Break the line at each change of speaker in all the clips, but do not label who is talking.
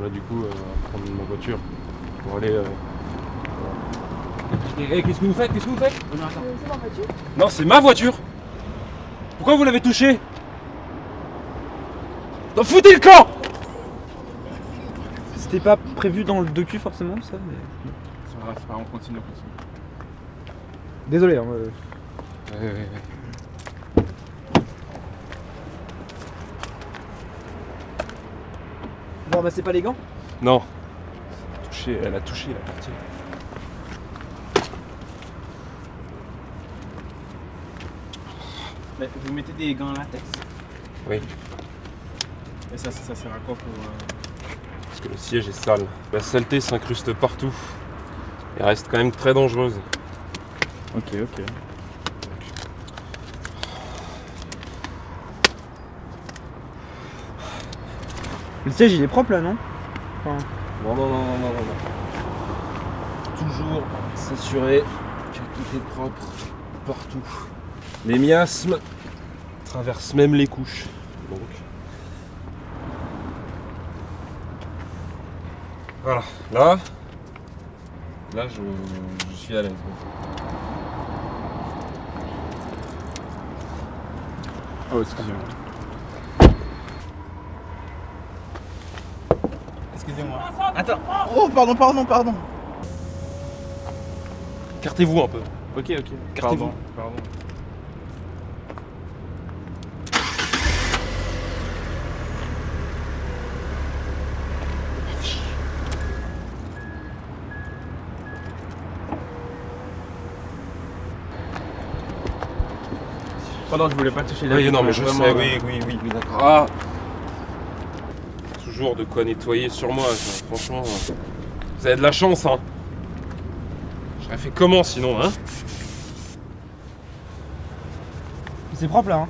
Là du coup, on va prendre ma voiture pour aller...
Et qu'est-ce que vous faites?
C'est ma voiture.
Non, c'est ma voiture. Pourquoi vous l'avez touchée? T'en foutez le camp.
C'était pas prévu dans le docu forcément ça mais...
C'est pas, on continue.
Désolé hein,
Ouais.
Bon bah c'est pas les gants?
Non. Elle a touché la partie.
Mais vous mettez des gants en latex?
Oui.
Et ça sert à quoi pour...
Parce que le siège est sale. La saleté s'incruste partout. Et reste quand même très dangereuse.
Ok.
Le siège il est propre là non? Enfin...
Non. Toujours s'assurer que tout est propre partout. Les miasmes traversent même les couches. Donc. Voilà. Là je suis à l'aise.
Oh, excusez-moi. Excusez-moi. Attends. Oh, pardon.
Écartez-vous un peu.
Ok.
Écartez-vous.
Pardon. Pardon, je voulais pas toucher la
Oui,
vitre,
non, mais je
vraiment,
sais, oui, d'accord. Ah. Toujours de quoi nettoyer sur moi, ça, franchement. Vous avez de la chance, hein. J'aurais fait comment sinon, hein?
C'est propre là hein?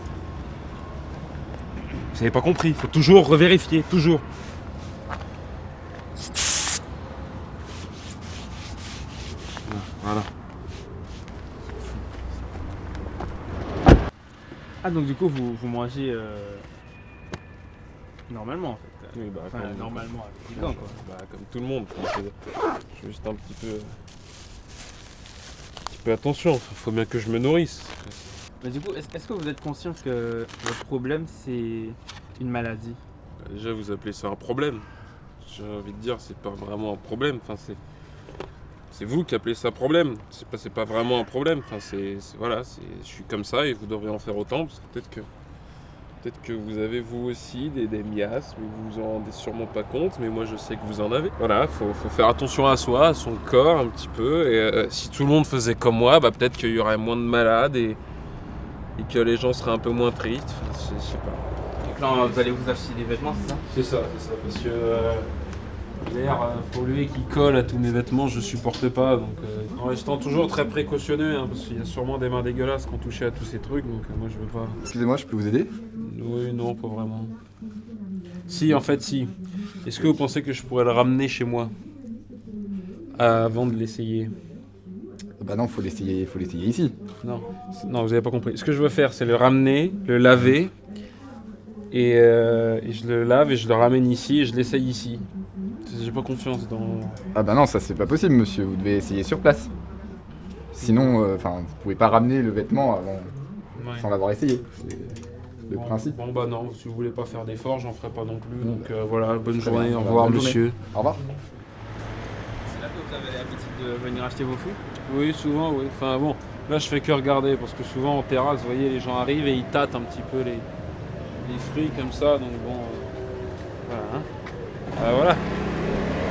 Vous avez pas compris, faut toujours revérifier, toujours. Voilà.
Ah, donc du coup, vous mangez normalement en fait.
Oui, bah,
Enfin,
comme,
normalement avec des gants quoi.
bah, comme tout le monde. Je fais juste un petit peu attention, faut bien que je me nourrisse.
Mais du coup, est-ce que vous êtes conscient que votre problème c'est une maladie?
Bah, déjà, vous appelez ça un problème. J'ai envie de dire, c'est pas vraiment un problème. Enfin, c'est vous qui appelez ça problème. C'est pas vraiment un problème. Enfin, voilà, je suis comme ça et vous devriez en faire autant parce que peut-être que vous avez vous aussi des miasmes, mais vous vous en rendez sûrement pas compte, mais moi je sais que vous en avez. Voilà, faut faire attention à soi, à son corps un petit peu, et si tout le monde faisait comme moi, bah peut-être qu'il y aurait moins de malades et que les gens seraient un peu moins tristes, enfin, je sais pas.
Donc là, vous allez vous acheter des vêtements, c'est ça?
C'est ça, parce que l'air pollué qui colle à tous mes vêtements, je supporte pas, donc en restant toujours très précautionneux, hein, parce qu'il y a sûrement des mains dégueulasses qui ont touché à tous ces trucs, donc moi je veux pas...
Excusez-moi, je peux vous aider?
Oui, non, pas vraiment. Si, en fait, si. Est-ce que vous pensez que je pourrais le ramener chez moi avant de l'essayer?
Bah non, faut l'essayer ici.
Non, vous avez pas compris. Ce que je veux faire, c'est le ramener, le laver, et je le lave et je le ramène ici et je l'essaye ici. J'ai pas confiance dans...
Ah bah non, ça c'est pas possible, monsieur. Vous devez essayer sur place. Sinon, vous pouvez pas ramener le vêtement avant,
Ouais.
sans l'avoir essayé. C'est le
Bon,
principe.
Bon, bah non, si vous voulez pas faire d'efforts, j'en ferai pas non plus. Donc voilà, bonne
Très
journée,
bien.
au revoir,
Bonne journée.
monsieur.
Au revoir.
C'est là que vous avez l'habitude de venir acheter vos fruits?
Oui, souvent, oui. Enfin bon, là je fais que regarder parce que souvent en terrasse, vous voyez, les gens arrivent et ils tâtent un petit peu les fruits comme ça, donc bon, voilà. Hein. Voilà.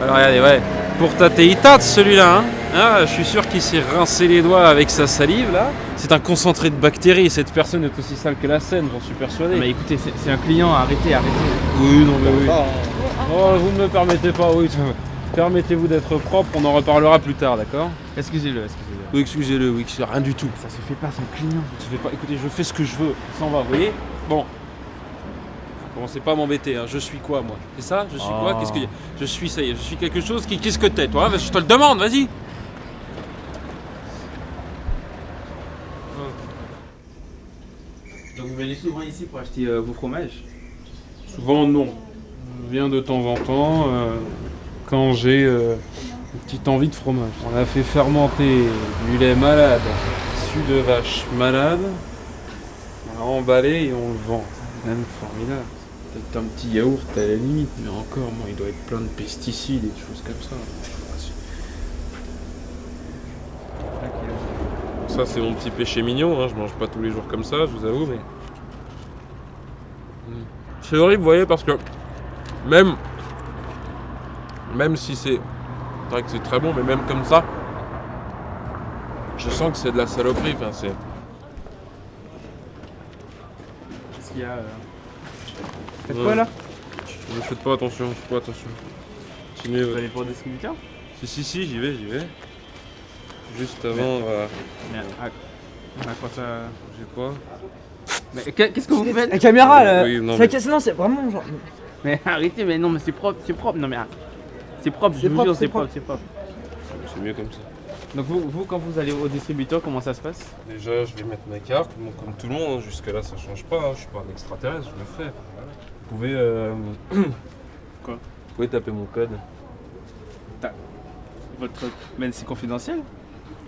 Alors regardez, ouais, pour tâter, il tâte celui-là. Hein. Ah, je suis sûr qu'il s'est rincé les doigts avec sa salive là. C'est un concentré de bactéries. Cette personne est aussi sale que la Seine, j'en suis persuadé.
Mais écoutez, c'est un client, arrêtez.
Oui, non, mais oui. Oh, vous ne me permettez pas, oui. Permettez-vous d'être propre, on en reparlera plus tard, d'accord?
Excusez-le.
Oui, excusez-le, oui, c'est rien du tout.
Ça se fait pas, c'est un client.
Je fais pas, écoutez, je fais ce que je veux, ça en va, vous voyez? Bon. Commencez pas à m'embêter, hein. Je suis quoi, moi? C'est ça? Je suis quoi? Qu'est-ce que je suis? Ça y est, je suis quelque chose qui... Qu'est-ce que t'es, toi? Je te le demande, vas-y!
Donc vous venez souvent ici pour acheter vos fromages?
Souvent, non. vient de temps en temps quand j'ai une petite envie de fromage. On a fait fermenter du lait malade, issu de vache malade. On l'a emballé et on le vend. C'est même formidable. Peut-être un petit yaourt à la limite, mais encore, moi, il doit être plein de pesticides et des choses comme ça. Ça, c'est mon petit péché mignon, hein. Je mange pas tous les jours comme ça, je vous avoue, mais... C'est horrible, vous voyez, parce que même si c'est vrai que c'est très bon, mais même comme ça, je sens que c'est de la saloperie. Enfin, c'est...
Qu'est-ce qu'il y a Faites quoi là?
Ne faites pas attention, Continuez.
Vous allez pour le distributeur?
Si, j'y vais. Juste avant,
Mais à quoi ça...
j'ai quoi?
Mais qu'est-ce que vous faites?
La caméra là.
Oui, non,
Non, c'est vraiment genre.
Mais arrêtez, mais non, mais c'est propre, non mais c'est propre, je
C'est
vous
propre,
jure,
c'est
c'est propre.
C'est mieux comme ça.
Donc vous, quand vous allez au distributeur, comment ça se passe?
Déjà, je vais mettre ma carte, bon, comme tout le monde, hein. Jusque-là ça change pas, hein. Je suis pas un extraterrestre, je le fais. Vous pouvez...
Quoi?
Vous pouvez taper mon code.
Mais c'est confidentiel?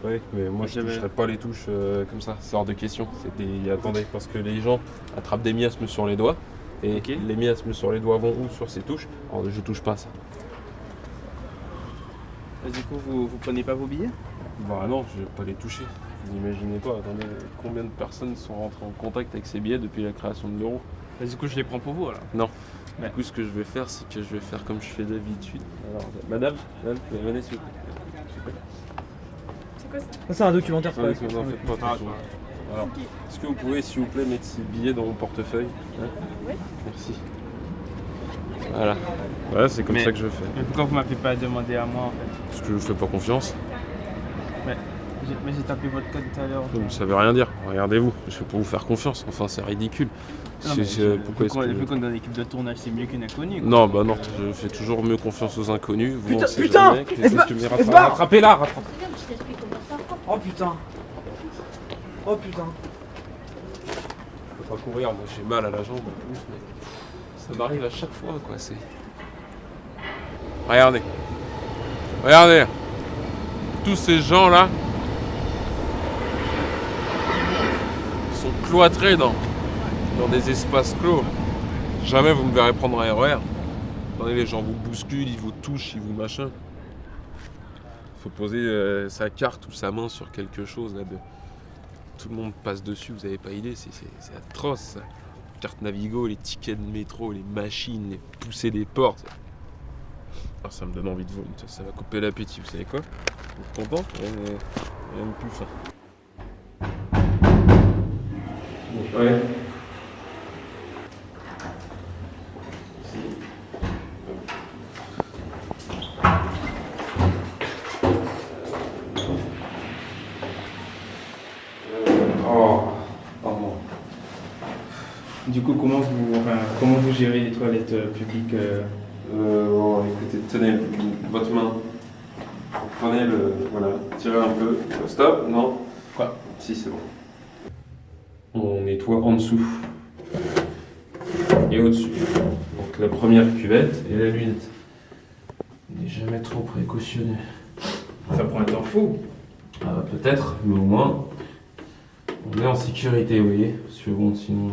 Oui, mais moi je
J'avais-
toucherai pas les touches comme ça, c'est hors de question. Attendez, parce que les gens attrapent des miasmes sur les doigts, et
Ok.
les miasmes sur les doigts vont où? Sur ces touches. Alors je touche pas à ça.
Et du coup, vous prenez pas vos billets?
Bah non, je vais pas les toucher. Vous n'imaginez pas, attendez, combien de personnes sont rentrées en contact avec ces billets depuis la création de l'euro?
Et du coup, je les prends pour vous alors.
Non.
Ouais.
Du coup, ce que je vais faire, c'est que je vais faire comme je fais d'habitude. Alors, madame, venez s'il vous plaît.
C'est quoi ça?
Ça, c'est un documentaire.
Ouais,
c'est pas-
non, faites pas attention. Alors, est-ce que vous pouvez, s'il vous plaît, mettre ces billets dans mon portefeuille, hein?
Oui.
Merci. Voilà. Voilà, c'est comme
Mais-
ça que je fais.
Mais pourquoi vous m'avez pas demandé à moi en fait?
Parce que je vous fais pas confiance.
Mais j'ai tapé votre code tout à l'heure.
Ça veut rien dire. Regardez-vous. Je fais pour vous faire confiance. Enfin, c'est ridicule.
Non, mais
Pourquoi est-ce
vu
que...
qu'on est dans l'équipe de tournage, c'est mieux qu'une inconnue. quoi.
Non, bah non. Je fais toujours mieux confiance aux inconnus. Vous,
Putain,
on sait
putain,
jamais. Qu'est-ce
Esbar-
que tu me
Esbar-
rattrapez-la,
Très bien, mais je t'explique comment ça.
Oh putain. Oh putain.
Je peux pas courir, moi j'ai mal à la jambe en plus, mais ça m'arrive à chaque fois quoi, c'est... Regardez. Tous ces gens là sont cloîtrés dans des espaces clos. Jamais vous me verrez prendre un RER. Attendez, les gens vous bousculent, ils vous touchent, ils vous machin. Faut poser sa carte ou sa main sur quelque chose là de... Tout le monde passe dessus, vous avez pas idée, c'est atroce ça. Carte Navigo, les tickets de métro, les machines, les poussées des portes. Alors ça me donne envie de vomir, ça va couper l'appétit, vous savez quoi? Vous êtes content? Rien de plus faim. Ouais.
Du coup, comment vous gérez les toilettes publiques
Bon, écoutez, tenez votre main. Prenez le. Voilà, tirez un peu. Stop, non?
Quoi?
Si, c'est bon. On nettoie en dessous. Et au-dessus. Donc la première cuvette et la lunette. On n'est jamais trop précautionneux.
Ça prend un temps fou.
Peut-être, mais au moins, on est en sécurité, vous voyez. Parce que bon, sinon.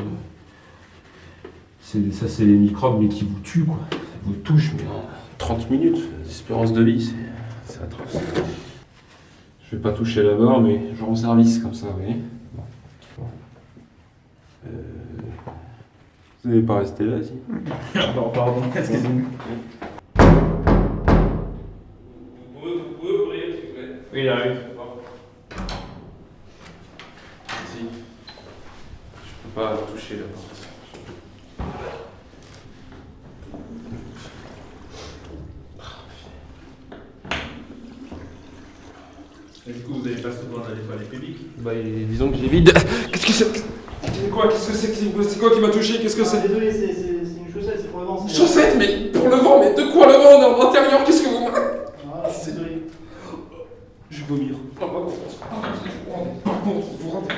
Ça, c'est les microbes, mais qui vous tuent, quoi. Ça vous touche, mais en 30 minutes. L'espérance de vie, c'est atroce. Je vais pas toucher la barre, mais je rends service comme ça, vous voyez. Bon. Vous n'allez pas rester là, si?
Pardon, excusez-moi.
Vous pouvez ouvrir, s'il vous plaît?
Oui, il arrive.
Si. Je peux pas toucher la porte.
Et du coup, vous n'avez pas souvent dans les toilettes publiques?
Bah, disons que j'ai vide. Qu'est-ce que c'est? C'est quoi? Qu'est-ce que c'est quoi qui m'a touché? Qu'est-ce que c'est?
Désolé, c'est une chaussette, c'est pour le vent.
Chaussette, mais pour le vent, mais de quoi le vent? On est en intérieur, qu'est-ce que vous...
Ah, désolé.
Je vais vomir. Par contre, vous vous rendez...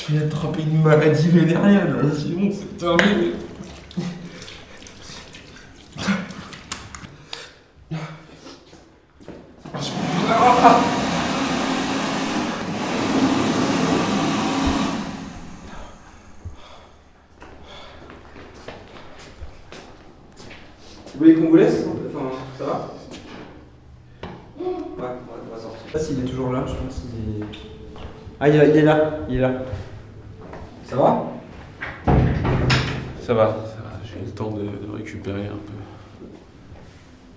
J'ai attrapé une maladie vénérienne, sinon c'est terminé.
Vous voulez qu'on vous laisse? Enfin, ça va? Ouais, on va sortir. Je sais pas s'il est toujours là, je pense qu'il est... Ah, il est là, il est là. Ça va?
Ça va, j'ai eu le temps de récupérer un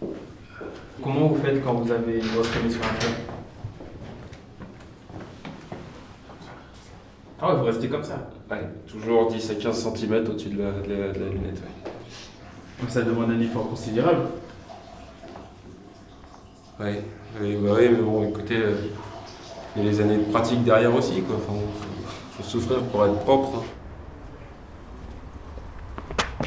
peu.
Comment vous faites quand vous avez une grosse commission à faire? Ah ouais, vous restez comme ça.
Ouais, toujours 10 à 15 cm au-dessus de la lunette. Ouais.
Donc ça demande un effort considérable.
Ouais, mais bon, écoutez, il y a les années de pratique derrière aussi, quoi. Enfin, faut souffrir pour être propre. Hein.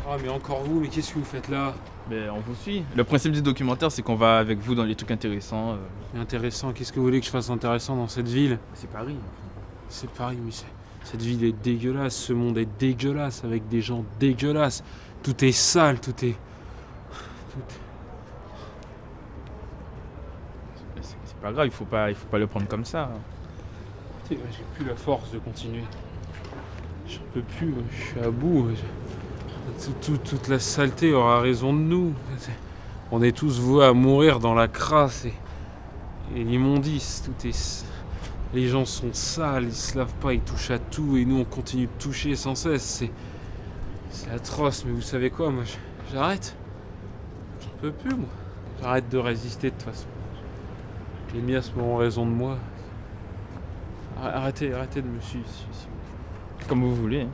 Ah, mais encore vous, mais qu'est-ce que vous faites là?
Mais on vous suit. Le principe du documentaire, c'est qu'on va avec vous dans les trucs intéressants.
Intéressant, qu'est-ce que vous voulez que je fasse intéressant dans cette ville?
C'est Paris.
C'est Paris, mais cette ville est dégueulasse, ce monde est dégueulasse, avec des gens dégueulasses. Tout est sale, tout est...
C'est pas grave, il faut pas le prendre comme ça.
J'ai plus la force de continuer. J'en peux plus, moi, je suis à bout. Toute la saleté aura raison de nous. On est tous voués à mourir dans la crasse et l'immondice. Tout est... Les gens sont sales, ils se lavent pas, ils touchent à tout et nous on continue de toucher sans cesse. C'est atroce, mais vous savez quoi, moi j'arrête. J'en peux plus, moi. J'arrête de résister de toute façon. Les miasmes auront raison de moi. Arrêtez de me suivre.
Comme vous voulez. Hein.